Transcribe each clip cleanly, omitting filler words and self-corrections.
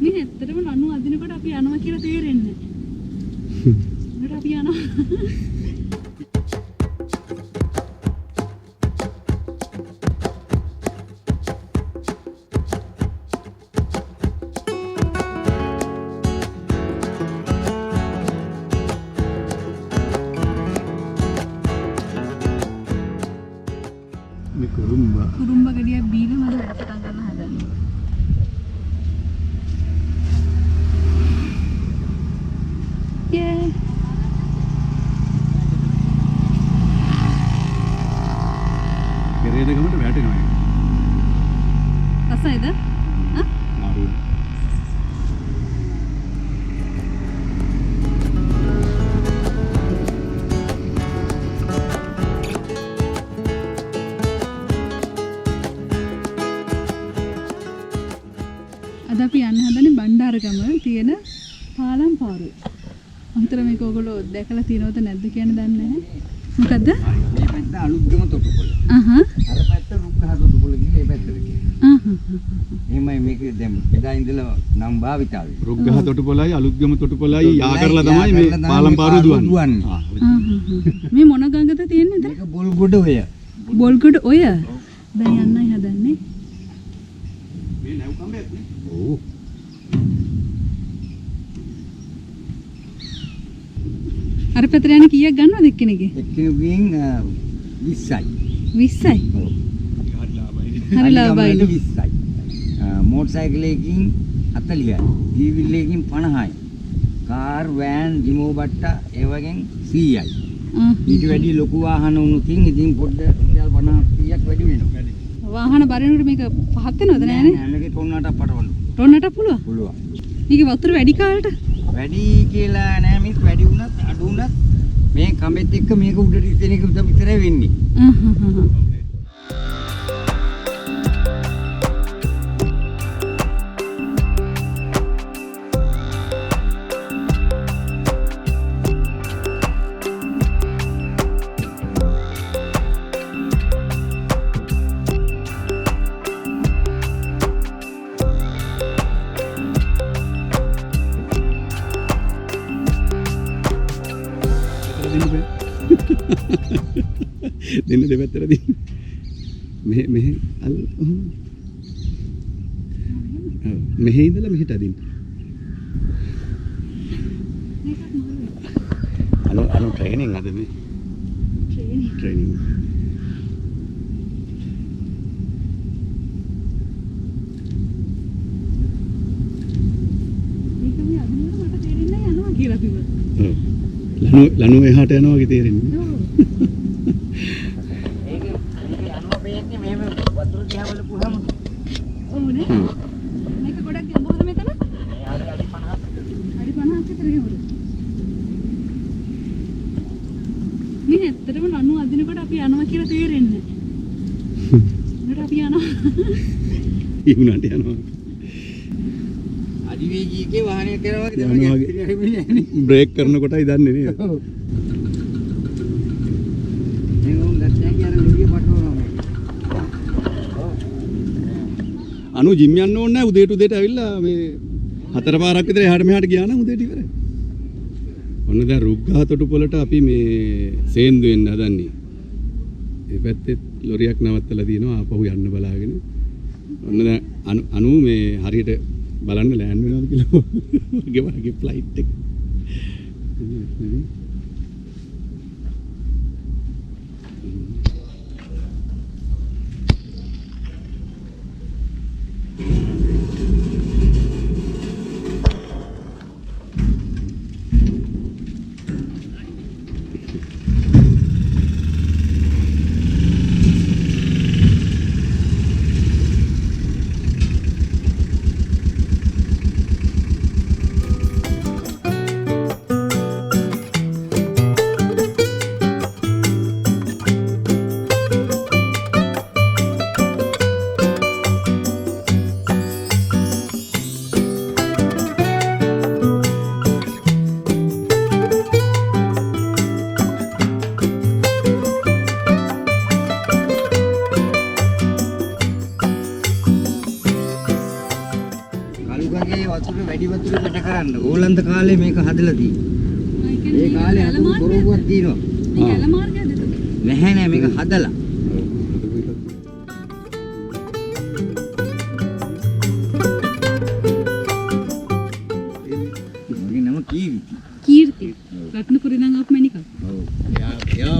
මේ ඇත්තටම නනු අදිනකොට අපි යනවා කියලා තේරෙන්නේ නැහැ. අපි යනවා. මේ කුරුම්බ ගෙඩියක් බීලා මම වැඩ පටන් ගන්න හදන්නේ. පෙරේද ගමට වැටෙනවා. රසයිද? මාරු. අද අපි යන්න හදන්නේ බණ්ඩාරගම තියෙන පාලම් පාරුව. අන්තර මේක ඔයගොල්ලෝ දැකලා තියෙනවද නැද්ද කියන දන්නේ නැහැ. මොකද්ද? මේ පැත්ත අලුත්ගම තොටුපොළ. අහහ. අර පැත්ත රුක්කහ තොටුපොළ කියලා මේ පැත්තට කියනවා. එහෙමයි මේක දැන් එදා ඉඳලා නම් භාවිතාවේ. රුක්ගහ තොටුපොළයි අලුත්ගම තොටුපොළයි යා කරලා තමයි මේ පාලම් පාරුව දුවන්නේ. මේ මොන ගඟද තියෙන්නේ එතන? මේක බොල්ගොඩ ඔය. බොල්ගොඩ ඔය. දැන් යන්නයි හදන්නේ. මේ නැව් කම්බයක් නේ. ඔව්. අර පැත්තට යන්නේ කීයක් ගන්නවද එක්කෙනෙක්ගේ? එක්කෙනෙකුගෙන් 20යි. 20යි. ඔව්. හරි ලාභයි. 20යි. මෝටර් සයිකලයකින් 40යි. ටීවීලයකින් 50යි. කාර් වෑන් ඩිමෝ බට්ටා ඒ වගේන් 100යි. ඊට වැඩි ලොකු වාහන උනුකින් ඉතින් පොඩ්ඩ රුපියල් 50 100ක් වැඩි වෙනවා. වාහන බරිනකොට මේක පහත් වෙනවද නෑනේ? නෑ මේකේ ටොන්නටක් පටවන්න රොන්නට පුළුවන්. පුළුවන්. මේකේ වතුර වැඩි කාලට වැඩි කියලා නෑ මේක වැඩි වුණත් අඩු වුණත් මේ කඹෙත් එක්ක මේක උඩට ඉතින් එක විතරයි වෙන්නේ. දෙන්න දෙපැත්තට දෙන්න. මෙහෙ මෙහෙ ඉඳලා මෙහෙට අදින්න. අනු ට්‍රේනින් අද මේ. ට්‍රේනින්. මේක මේ අදිනකොට මට තේරෙන්නේ නැහැ යනවා කියලා කිව්වා. ලනු එහාට යනවා වගේ තේරෙන්නේ. මේක යනවා වෙන්නේ මෙහෙම වතුර දිහා බලපුවාම ඕනේ. මේක ගොඩක් ගැඹුරුද මෙතන? අඩි 50ක්. අඩි 50ක් විතර ගැඹුරු. මේ ඇත්තටම නනු අදිනකොට අපි යනවා කියලා තේරෙන්නේ නැහැ. අපි යනවා. ඊුණාට යනවා. අධිවේගීකේ වාහනයක් කරනවා වගේ තමයි යන්නේ. බ්‍රේක් කරනකොටයි දන්නේ නේද? ඔව්. මේ උන් දැක්කේ අර නිවිය පටවනවා. අනු ජිම් යන්න ඕනේ නැහැ උදේට ඇවිල්ලා මේ 4 පාරක් විතර එහාට මෙහාට ගියා නම් උදේට ඉවරයි. ඔන්න දැන් රුක්ගහ තොටුපොළට අපි මේ සේන්දු වෙන්න හදන්නේ. මේ පැත්තේ ලොරියක් නවත්තලා තියෙනවා ආපහු යන්න බලාගෙන. ඔන්න දැන් අනු මේ හරියට බලන්න ලෑන්ඩ් වෙනවද කියලා වගේ ෆ්ලයිට් එක. කලුගගේ වතුර වැඩි වතුර කට කරන්න. ඕලන්ත කාලේ මේක හදලා තියෙනවා. ඒ කාලේ හදපු බොරුවක් තියෙනවා. මේ කැල මාර්ගයද එතකොට? නැහැ නෑ මේක හදලා. මගේ නම කීර්ති. රත්නපුරේ නම් ආපු මැනිකක්. ඔව්. එයා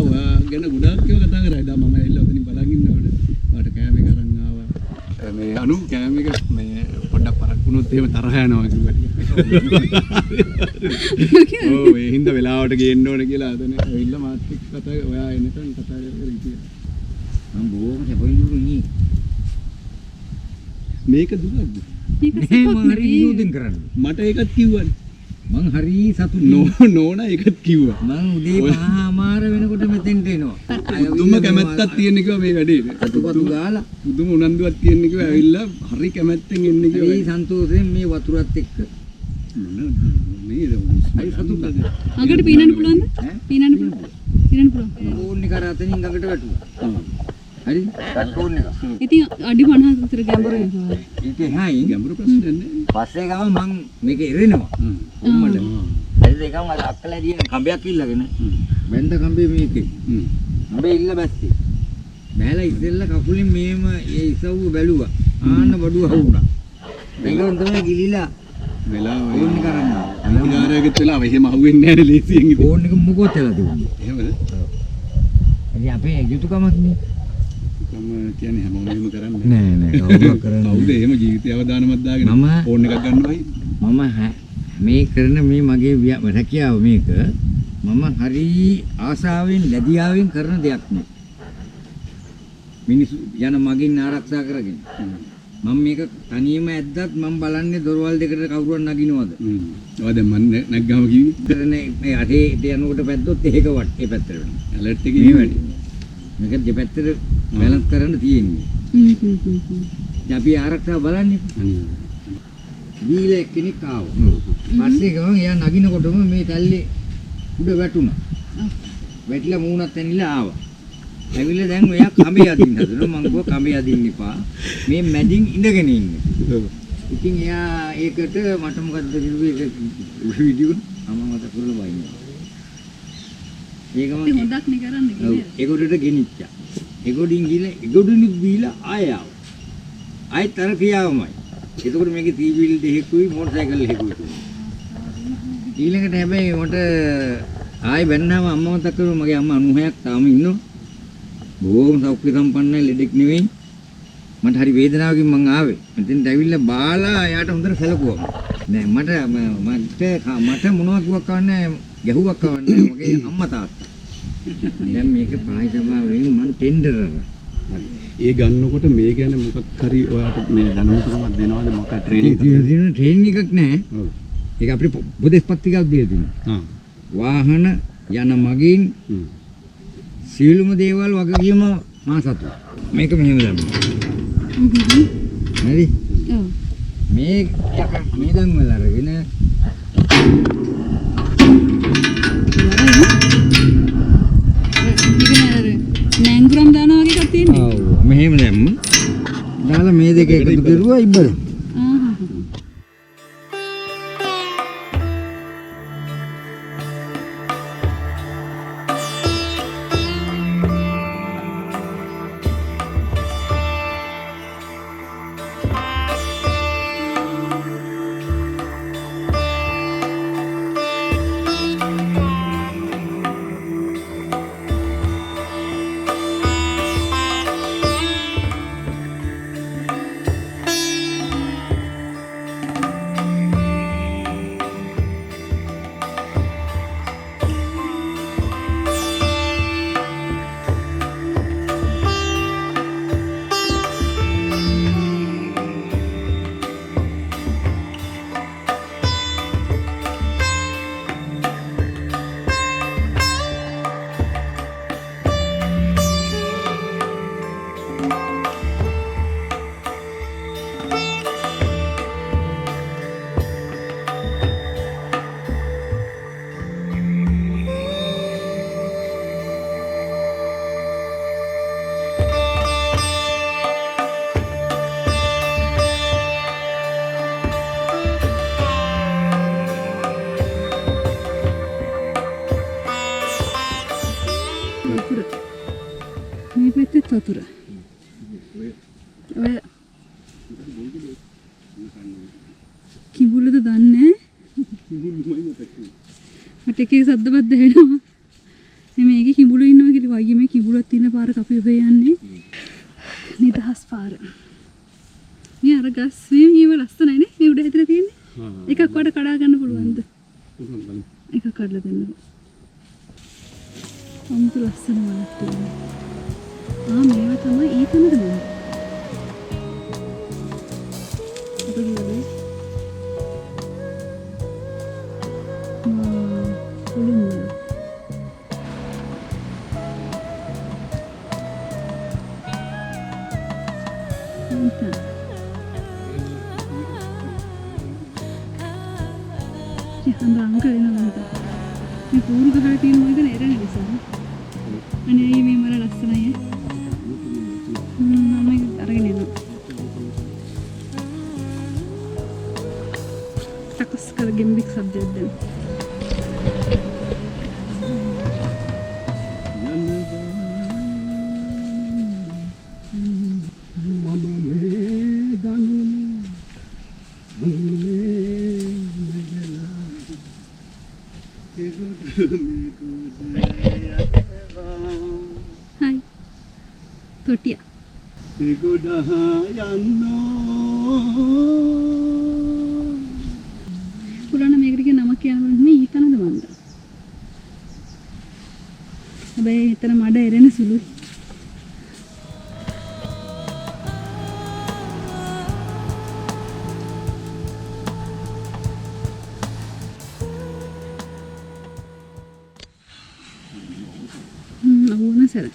ගැන ගොඩාක් ඒවා කතා කරා. එදා මම ඇවිල්ලා ඔතනින් බලන් ඉන්නකොට වාට කෑම එක අරන් ආවා. මේ අනු කෑම එක මේ පොඩ්ඩක් පරක් වුණොත් එහෙම තරහ යනවා කිව්වා. ඔව් ඒ හින්දා වෙලාවට ගේන්න ඕන කියලා අතන ඇවිල්ලා මාත් එක්ක කතා ඔයා එනකන් කතා කරගෙන ඉතියා. මම බොහොම සැපයිලුරු නේ. මේක දුකක්ද? නේ මම හරි විනෝදෙන් කරන්නේ. මට ඒකත් කිව්වනේ. මං හරි සතුටුයි. නෝනා ඒකත් කිව්වා. මං උදේ 5:00 වෙනකොට මෙතෙන්ට එනවා. පුදුම කැමැත්තක් තියෙන කිව්වා මේ වැඩේට. අතුපතු ගාලා පුදුම උනන්දුවක් තියෙන කිව්වා ඇවිල්ලා හරි කැමැත්තෙන් එන්නේ හරි කිව්වා. සන්තෝෂයෙන් මේ වතුරත් එක්ක මේ හරි සතුටුයි. අඟට පීනන්න පුළුවන්ද? ඈ? පීනන්න පුළුවන්. පීනන්න පුළුවන්. ඕන්නේ කර අතනින් ගඟට වැටුණා. හරි? වැටුන්නේ. ඉතින් අඩි 50 විතර ගැඹුරුයි සාරා. ඊට එහායි ගැඹුරු ප්‍රශ්නයක් නෑ. පස්සේ ගම මං මේක එරෙනවා. උම්මඩ. හරිද ඒකම අර අක්කලැදිය කඹයක් ඉල්ලගෙන බැඳ කඹේ මේකේ. කඹේ ඉල්ල බැස්සේ. බෑලා ඉස්සෙල්ලා කකුලෙන් මේම ඒ ඉසව්ව බැලුවා. ආන්න බඩුව හවුණා. මේකෙන් තමයි ගිලිලා වෙලාව ඕන්නේ කරන්න. අනිවාර්යයෙන්ම වෙලාව එහෙම අහුවෙන්නේ නැහැ ලේසියෙන් ඉතින්. ඕන් එක මොකොත් වෙලා තිබුණේ. එහෙමද? ඉතින් අපේ යුතුයකමක් නේ. කම කියන්නේ හැමෝම එහෙම කරන්නේ නෑ නෑ කවුරුවක් කරන්නේ කවුද එහෙම ජීවිතය අවදානමක් දාගෙන මම- ෆෝන් එකක් ගන්නවයි. මම මේ කරන මේ මගේ රැකියාව මේක මම හරි ආසාවෙන් ලැබියාවෙන් කරන දෙයක් නේ. මිනිස්සු යන මගින් ආරක්ෂා කරගෙන. මම මේක තනියම ඇද්දත් මම බලන්නේ දොරවල් දෙකට කවුරුවක් නගිනවද? ඔය දැන් මම නැග්ගම කිව්වේ කරන්නේ මේ අතේ යනකොට පැද්දොත් ඒක වට ඒ පැත්තට වෙනවා. ඇලර්ට් එක මේ කිව්වේ. වැඩි. මේක දෙපැත්තට බැලන්ස් කරන්න තියෙන්නේ. දැන් අපි ආරක්ෂාව බලන්නේ. දීලා එක්කෙනෙක් ආවා. පස්සේ ගමන් එයා නගිනකොටම මේ තල්ලේ උඩ වැටුණා. වැටිලා මූණත් ඇනිලා ආවා. ඇවිල්ලා දැන් එයා කඹේ අදින්න හදනවා. මං කිව්වා කඹේ අදින්න එපා. මේ මැදින් ඉඳගෙන ඉන්න. ඉතින් එයා ඒකට මට මොකද්ද කිව්වේ ඒක වීඩියෝ මම මත කරලා වයින්නවා. ඒකම ඉතින් හොඳක් නේ කරන්න ඔව් කියලා. ඒගොඩට ගෙනිච්චා. ඒගොඩින් ගිහලා ඒගොඩින් දීලා ආය ආවා. ආයෙත් අර ක්‍රියාවමයි. එතකොට මේකේ තීවිල් දෙකකුයි මෝටර් සයිකල් එකකුයි තියෙනවා. ඊළඟට හැබැයි මට ආයෙ බැන්නාම අම්මව මතක් කරුවා මගේ අම්මා 96ක් තාම ඉන්නවා. බොහොම සෞඛ්‍ය සම්පන්නයි ලෙඩෙක් නෙවෙයි. මට හරි වේදනාවකින් මං ආවේ. මෙතෙන්ට ඇවිල්ලා බාලා එයාට හොඳට සැලකුවා. නෑ මට මොනවා කිව්වක් කවන්නේ ගැහුවක් කවන්නේ මගේ අම්මා තාත්තා. දැන් මේක පායි සභාවෙන් මං ටෙන්ඩර් ඒ ගන්නකොට මේ ගැන මොකක් හරි ඔයාට මේ දැනුමක් දෙනවද මොකක් ට්‍රේනින් ට්‍රේනින් එකක් නෑ. ඔව්. ඒක අපිට උපදේශ පත්‍රිකාවක් දීලා තියෙනවා. වාහන යන මගින් සියලුම දේවල් වගකීම මා සතු. මේක මෙහෙම දැම්මා. හරි. ඔව්. මේ මේ දන් වල අරගෙන නෑංගුරම් දානවා වගේ එකක් තියෙන්නේ. ආව් මෙහෙම දැම්ම. දාලා මේ දෙක එකතු කරුවා ඉබ්බද. වතුර. ඔය කිඹුලද දන්නේ? මට එකේ සද්දවත් දැනෙනවා. මේකේ කිඹුලු ඉන්නවා කියලා වයියේ මේ කිඹුලක් තියෙන පාරක අපි ඔබ යන්නේ. නිදහස් පාර. මේ අර ගස් වීම ලස්සනයි නේ. මේ උඩ හැදලා තියෙන්නේ. එකක් වඩ කඩා ගන්න පුළුවන්ද? එකක් කඩලා දෙන්නකෝ. අමුතු ලස්සන මලක් තියෙනවා. මේවා තමයි ඒ තැනද මම. මේ පූරු ගහලා තියෙන මොකද නේරන නිසා. අනේ මේ මල ලස්සනයි. මම අරගෙන යනවා. තකස් කර ගෙම්බික් සබ්ජෙක්ට් දෙන්න. Hai. Tortilla. පුරාණ මේකට කියන නමක් කියනකොට මේ ඊතනද මන්ද. හැබැයි එතන මඩ එරෙන සුළුයි. අවුන සර.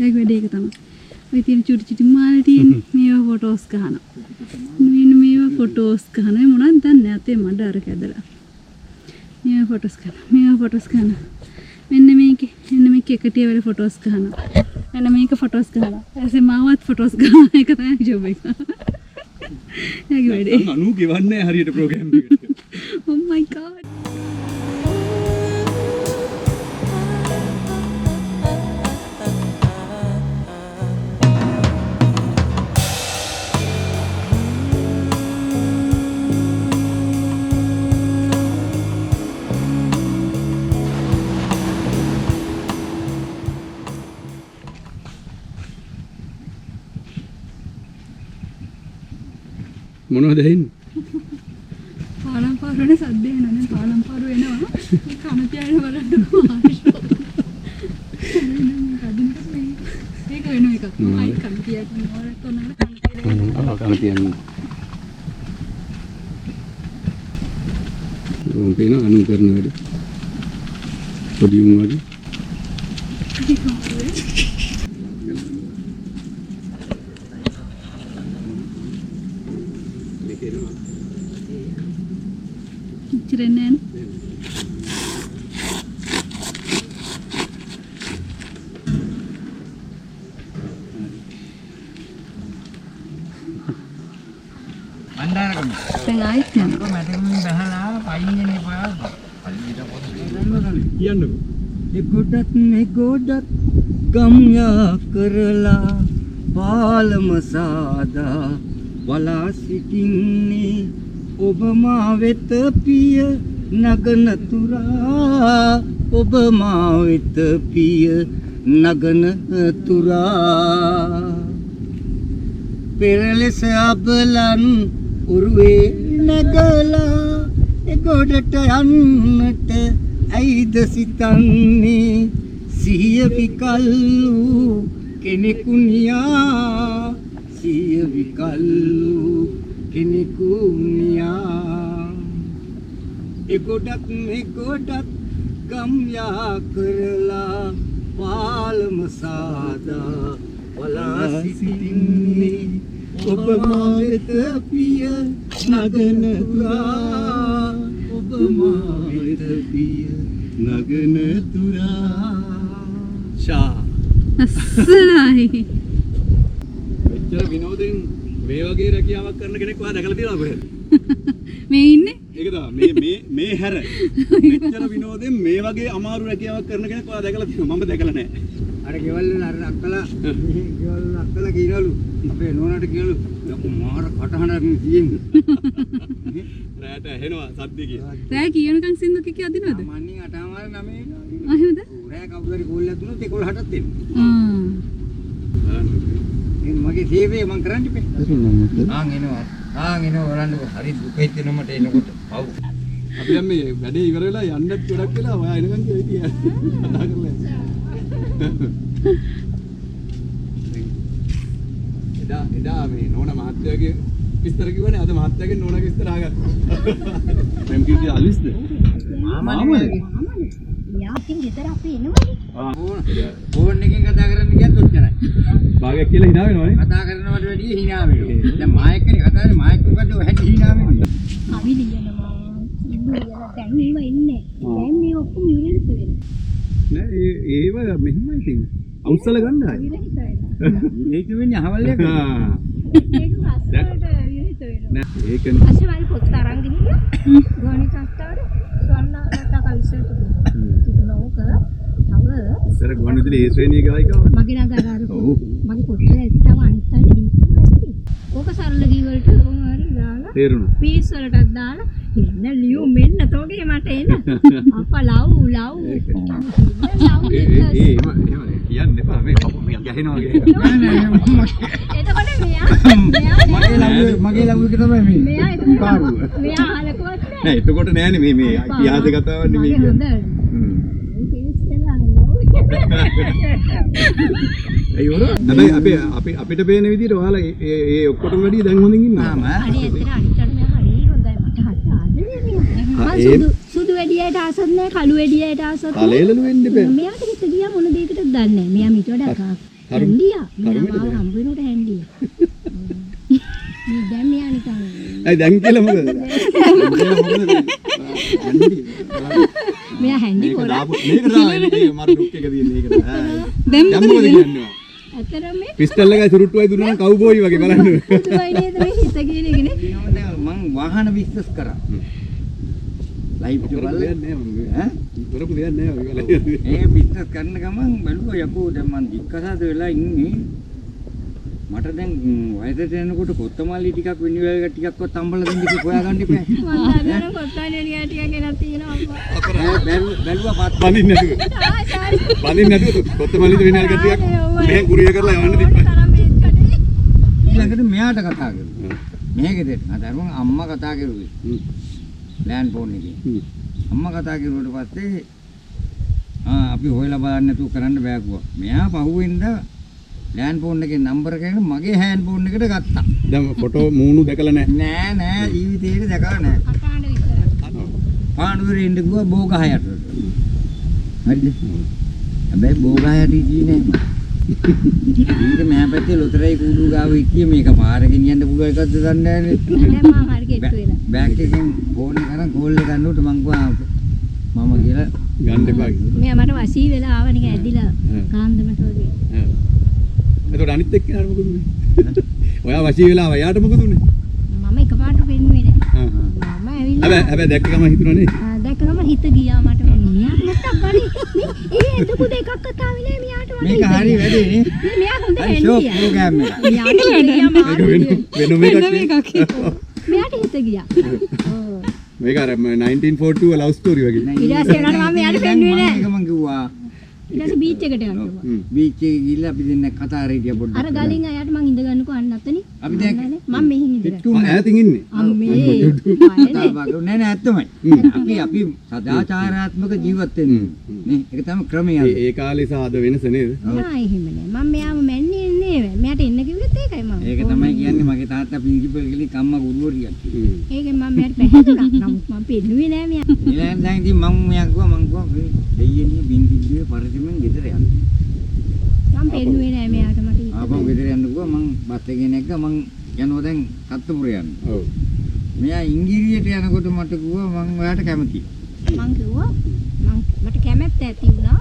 ඒක වැඩි එක තමයි. ඔය තියෙන චුටි චුටි මාල් තියෙන මේවා ෆොටෝස් ගහනවා. මෙන්න මේවා ෆොටෝස් ගහනවා. මොනවද දන්නේ අතේ මඩ අර කැදලා. මේවා ෆොටෝස් ගන්නවා. මේවා ෆොටෝස් ගන්නවා. මෙන්න මේක එකටිය වෙල ෆොටෝස් ගහනවා. මෙන්න මේක ෆොටෝස් ගහනවා. ඊපස්සේ මාවත් ෆොටෝස් ගහනවා. ඒක තමයි ජොබ් එක. ඒක වැඩි. අනු ගෙවන්නේ හරියට ප්‍රෝග්‍රෑම් එකට. Oh my god. මොනවද ඇහින්නේ? පාලම් පාරුවේ සද්ද එනවා නේ. පාලම් පාරුව එනවා. මේ කන තියාගෙන බලන්න ඒක වෙන එකක්. මයි කන තියාගෙන වරක් තොනල කන තියාගෙන. කන තියන්නේ. උන් පේන අනු කරන වැඩ. පොඩි උන් වගේ. ඉච්චරෙන්නේ අන්දාරකම. දැන් ආයෙත් යනවා. කො මැදකින් බහලා පයින් යන්නේ පාව. පල්ලියට පොඩ්ඩක් කියන්නකෝ. ඒ ගොඩත් ගම්යා කරලා පාලම සාදා වලා සිටින්නේ ඔබ මා වෙත පිය නගන තුරා ඔබ මා වෙත පිය නගන තුරා පෙරලෙස අබලන් උරුවේ නගලා ඒ ගොඩට යන්නට ඇයිද සිතන්නේ සිහිය විකල්ලු කෙනෙකු නියා සිහිය විකල්ලු කෙනෙකු නියා ඒ ගොඩත් ගම්යා කරලා පාලම සාදා වලා සිටින්නේ ඔබ මා වෙත පිය නගන තුරා ඔබ මා වෙත පිය නගන තුරා ෂා අස්සනයි. මෙච්චර විනෝදෙන් මේ වගේ රැකියාවක් කරන කෙනෙක් වා දැකලා තියෙනවද කොහෙද? මේ ඉන්නේ ඒක තමයි මේ හැර මෙච්චර විනෝදෙන් මේ වගේ අමාරු රැකියාවක් කරන කෙනෙක් වා දැකලා තියෙනවා මම දැකලා නැහැ. අර ගෙවල් වල අර අක්කලා ගෙවල් වල අක්කලා කියනවලු අපේ නෝනාට කියනවලු යකෝ මාර කටහඬක් තියෙන්නේ. රැට ඇහෙනවා සද්ද කිය. රෑ කියනකන් සින්දු කික අදිනවද? මන්නේ 8:00 9 එහෙමද? රෑ කවුරු හරි කෝල් එකක් දුන්නොත් 11:00ටත් එන්නේ. ආ මගේ සේවය මම කරන්න ඉපේ. එනවා. එනවා බලන්නකො. හරි දුක හිතෙනවා මට එනකොට. පව්. අපි දැන් මේ වැඩේ ඉවර වෙලා යන්නත් ගොඩක් වෙලා ඔයා එනකන් කියලා හිටියා. කතා කරලා. එදා මේ නෝනා මහත්තයාගේ විස්තර කිව්වනේ අද මහත්තයාගේ නෝනාගේ විස්තර අහගත්තා. මෙම් කිව්වේ අලිස්ද? මාමනේ. යාකින් ගෙදර අපි එනවනේ. ෆෝන් එකෙන් කතා කරන්න ගියත් ඔච්චරයි. භාගයක් කියලා hina වෙනවනේ. කතා කරනවට වැඩිය hina වෙනවා. දැන් මායකනේ කතා කරන්නේ මායක මොකද ඔය හැටි hina වෙන්නේ. අපි ලියනවා. දැන් මේව ඉන්නේ. දැන් මේ ඔක්කොම විරහිත වෙනවා. නෑ ඒව මෙහෙමයි තියෙන්නේ. අවුස්සල ගන්නයි. විරහිත වෙනවා. ඒක වෙන්නේ අහවල් එක. ආ. ඒක රස්සාවට විරහිත වෙනවා. නෑ ඒකනේ. අශවල් පොත් අරන් ගිහින් ගෝණි සංස්ථාවට ස්වර්ණලතා කවිසයට තිබුණා ඕක. තව ඉස්සර ගුවන් විදුලි ඒ ශ්‍රේණියේ ගායිකාවක්. මගේ නගර අර මගේ පොත්වල ඇත්තම අනිත් අය දීපුවා. ඕක සරල ගී වලට ඕම හරි දාලා තේරුණා. පීස් වලටත් දාලා එන්න ලියු මෙන්න තෝගේ මට එන්න අප්පා ලව් එහෙමනේ කියන්න එපා මේ පපු මෙයා ගහනවා එතකොට මගේ ළඟට තමයි මේ. මෙයා මෙයා අහලකවත් නෑ එතකොට නෑනේ මේ ඉතිහාස කතාවක් නෙමෙයි කියන්නේ. ඒ වර හැබැයි අපිට පේන විදිහට ඔයාලා ඒ ඔක්කොටම වැඩිය දැන් හොඳින් ඉන්නවා. අනේ ඇත්තට අනිත් අතට හරි හොඳයි මට හරි ආදරේ සුදු වැඩියට ආසත් නෑ කළු වැඩියට ආසත් නෑ. තලෙලලු වෙන්න එපා. මෙයාට හිත ගියා මොන දෙයකටද දන්නේ නෑ. මෙයා මීට වඩා හැන්දියා. මෙයා හම්බ වෙනකොට හැන්දියා. මේ දැන් මෙයා නිකන් ඇයි දැන් කියලා මොකද? මෙයා හැන්දි පොරා. මේක තමයි මේ මර ඩොක් එක තියෙන මේක. දැන් මොකද කියන්නේ? අතරම මේ පිස්ටල් එකයි සුරුට්ටුවයි දුන්නා නම් කවුබෝයි වගේ බලන්න. පුදුමයි නේද මේ හිත කියන එකනේ. මම වාහන බිස්නස් කරා. ලයිව් එක බලලා ඈ කරපු දෙයක් නෑ ඔය වෙලාවේ. ඒ බිස්නස් කරන ගමන් බැලුවා යකෝ දැන් මං දික්කසාද වෙලා ඉන්නේ. මට දැන් වයසට යනකොට කොත්තමල්ලි ටිකක් විනිවිල ටිකක්වත් අම්බලා දෙන්න කිව්ව හොයාගන්න ඉපේ. මම හදන කොත්තානේ ටික ගෙනත් තියෙනවා අම්මා. බැලුවා පාත් බඳින්න නැතුව. බඳින්න නැතුව කොත්තමල්ලිද විනාල් කට්ටියක් මෙහෙන් කුරිය කරලා යවන්න දීපන්. ඊළඟට මෙයාට කතා කරුවා. මේකෙද අර මම අම්මා කතා කරුවේ. ලෑන්ඩ් ෆෝන් එකේ. අම්මා කතා කරුවට පස්සේ අපි හොයලා බලන්න නැතුව කරන්න බෑ කිව්වා. මෙයා පහුවෙන්ද ලෑන්ඩ් ෆෝන් එකේ නම්බර එකෙන් මගේ හෑන්ඩ් ෆෝන් එකට ගත්තා. දැන් ෆොටෝ මූණු දැකලා නෑ. නෑ ජීවිතේට දැකලා නෑ. අකාණ්ඩ විතරයි. පාණුවරේ ඉඳ ගියා බෝගහයට. හරිද? හැබැයි බෝගහයට ඉන්නේ නෑ. ඊට මෙහා පැත්තේ ලොතරයි කූඩු ගාව ඉක්කිය මේක පාර ගෙනියන්න පුළුවන් එකක්ද දන්නේ නෑනේ. දැන් මම හරි ගෙට්ටු වෙලා. බෑග් එකෙන් ෆෝන් එක අරන් කෝල් එක ගන්නකොට මං කිව්වා මම කියලා ගන්න එපා කිව්වා. මෙයා මට වශී වෙලා ආව නිකන් ඇදිලා කාන්දමට වගේ. එතකොට අනිත් එක්කෙනාට මොකද උනේ? ඔයා වශී වෙලා ආවා. යාට මොකද උනේ? මම එකපාරට පෙන්නුවේ නෑ. මම ඇවිල්ලා හැබැයි දැක්ක ගමන් හිතුණා නේ. දැක්ක ගමන් හිත ගියා මට මෙයාට නැත්තම් ගනි මේ එතකොට දෙකක් කතාවේ නෑ මෙයාට මට මේක හරි වැඩේ නේ. මෙයා හොඳ හරි ෂෝක් හැන්දියා ප්‍රෝග්‍රෑම් එක. මෙයාට හිත ගියා මාරු වෙනම එකක්. මෙයාට හිත ගියා ඔව් මේක අර 1942 ලව් ස්ටෝරි වගේ. ඊට පස්සේ උනාට මම මෙයාට පෙන්නුවේ නෑ ඒක මං කිව්වා ඊට පස්සේ බීච් එකට යනවා බීච් එකේ ගිහිල්ලා අපි දෙන්න කතා කරේ පොඩ්ඩක්. අර ගලින් අයට මං ඉඳ ගන්නකෝ අන්න අතනේ අපි දැන් මම මෙහින් ඉඳලා ඈතින් ඉන්නේ. අම්මේ නෑ නෑ ඇත්තමයි. අපි සදාචාරාත්මක ජීවත් වෙන්නේ නේ. ඒක තමයි ක්‍රමය. ඒ කාලේ සාද වෙනස නේද? නෑ එහෙම නෑ මම මෙයාව මැන්නේ නේ මෙයාට එන්න කිව්වෙත් ඒකයි මම ඒක තමයි කියන්නේ මගේ තාත්තා ප්‍රින්සිපල් කෙනෙක් අම්මා ගුරුවරියක්. ඒකෙන් මම මෙයාට පැහැදුනා නමුත් මම පෙන්නුවේ නෑ මෙයා ඊළඟ දැන් ඉතින් මම මෙයා කිව්වා දෙයියනේ බින්දිද්දුවේ පරිදිමෙන් ගෙදර යන්න. මම පෙන්නුවේ නෑ මෙයාට මට ආපහු ගෙදර යන්න කිව්වා මං බස් එකේ නැග්ගා මං යනවා දැන් කත්තපුර යන්න. ඔව්. මෙයා ඉංග්‍රීසියට යනකොට මට කිව්වා මං ඔයාට කැමතියි. මං කිව්වා මට කැමැත්ත ඇති වුණා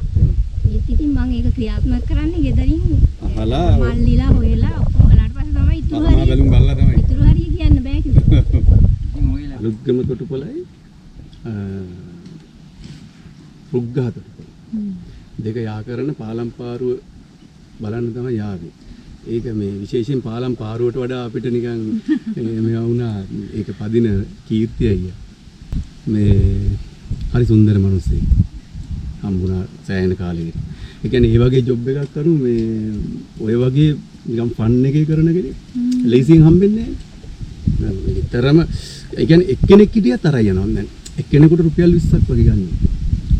ඒත් ඉතින් මං ඒක ක්‍රියාත්මක කරන්නේ ගෙදරින් අහලා මල්ලිලා හොයලා ඔක්කොම කළාට පස්සේ තමයි ඉතුරු අම්මා බැලුම් බලලා තමයි. ඉතුරු හරිය කියන්න බෑ කිව්වා ඉතින් ඔයලා ලුග්ගම තොටුපළයි රුග්ගහ තොටුපළ. දෙක යා කරන පාලම් පාරුව බලන්න තමයි යාවේ. ඒක මේ විශේෂයෙන් පාලම් පාරුවට වඩා අපිට නිකන් මේවා වුණා. ඒක පදින කීර්තිය අයියා. මේ හරි සුන්දර මිනිස්සෙක් හම්බුණා සෑහෙන කාලෙකට. ඒ කියන්නේ මේ වගේ ජොබ් එකක් කරු මේ ඔය වගේ නිකන් ෆන් එකේ කරන කෙනෙක් ලේසියෙන් හම්බෙන්නේ නැහැ. විතරම ඒ කියන්නේ එක්කෙනෙක් හිටියත් අරයි යනවා. දැන් එක්කෙනෙකුට රුපියල් 20ක් වගේ ගන්න.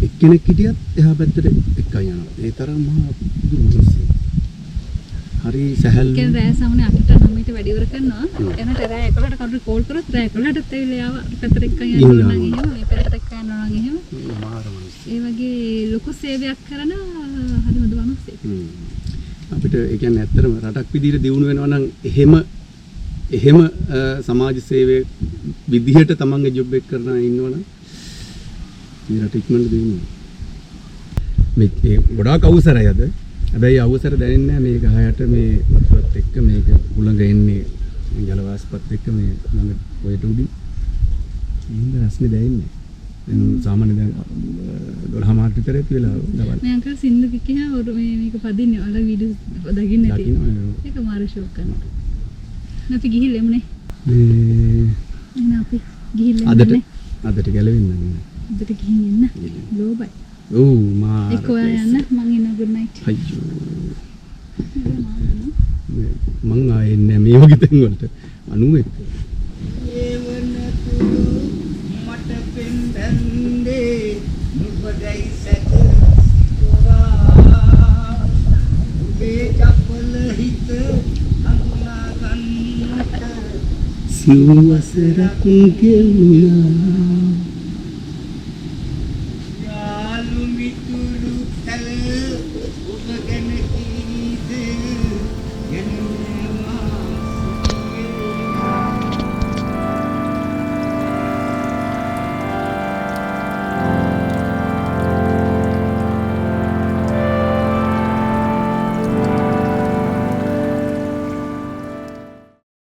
එක්කෙනෙක් හිටියත් එහා පැත්තට එකයි යනවා. ඒ තරම් මහා මිනිස්සෙක්. හරි සැහැල්ලු. කියන්නේ රෑ සමනේ 8ට 9ට වැඩි ඉවර කරනවා. එනට රෑ 11ට කවුරු කෝල් කරොත් රෑ 11ටත් ඇවිල්ලා ආව පැත්තට එක්කන් යනවා නම් එහෙම මේ පැත්තට එක්කන් යනවා නම් එහෙම. මාර මිනිස්සෙක්. ඒ වගේ ලොකු සේවයක් කරන හරි හොඳ මිනිස්සෙක්. අපිට ඒ කියන්නේ ඇත්තටම රටක් විදිහට දියුණු වෙනවා නම් එහෙම සමාජ සේවයේ විදිහට තමන්ගේ ජොබ් එක කරන අය ඉන්නවනම් මේ රට ඉක්මනට දියුණු වෙනවා. මේ ගොඩාක් අවසරයි අද. හැබැයි අවසර දැනෙන්නේ නැහැ මේ ගහයට මේ වතුරත් එක්ක මේක උලඟ එන්නේ ජලවාෂ්පත් එක්ක මේ ළඟ ඔයට උඩින්. ඉන්න රස්නේ දැනෙන්නේ. දැන් සාමාන්‍ය දැන් 12 මාර්ච් විතරේ කියලා දවල්. මේ අංකල් සින්දු කිකියා මේක පදින්නේ වල වීඩියෝ දකින්න ඇති. ඒක මාර ෂෝක් කරනවා. නැති ගිහිල්ලා එමුනේ. මේ එහෙනම් අපි ගිහිල්ලා අදට ගැලවෙන්න නෑ. අදට ගිහින් එන්න. ලෝබයි. ඔව් මා ඒක ඔයා යන්න මං එන්න good night. අයියෝ. මං ආයේ නෑ මේ වගේ තැන් වලට 91. මට පෙන්දන්නේ නුඹදයි සැකෝරා උඹේ චපල හිත හඳුනා ගන්නට සිව්වසරක් ගෙවුණා යාළු මිතුරු තල ඔබ ගැන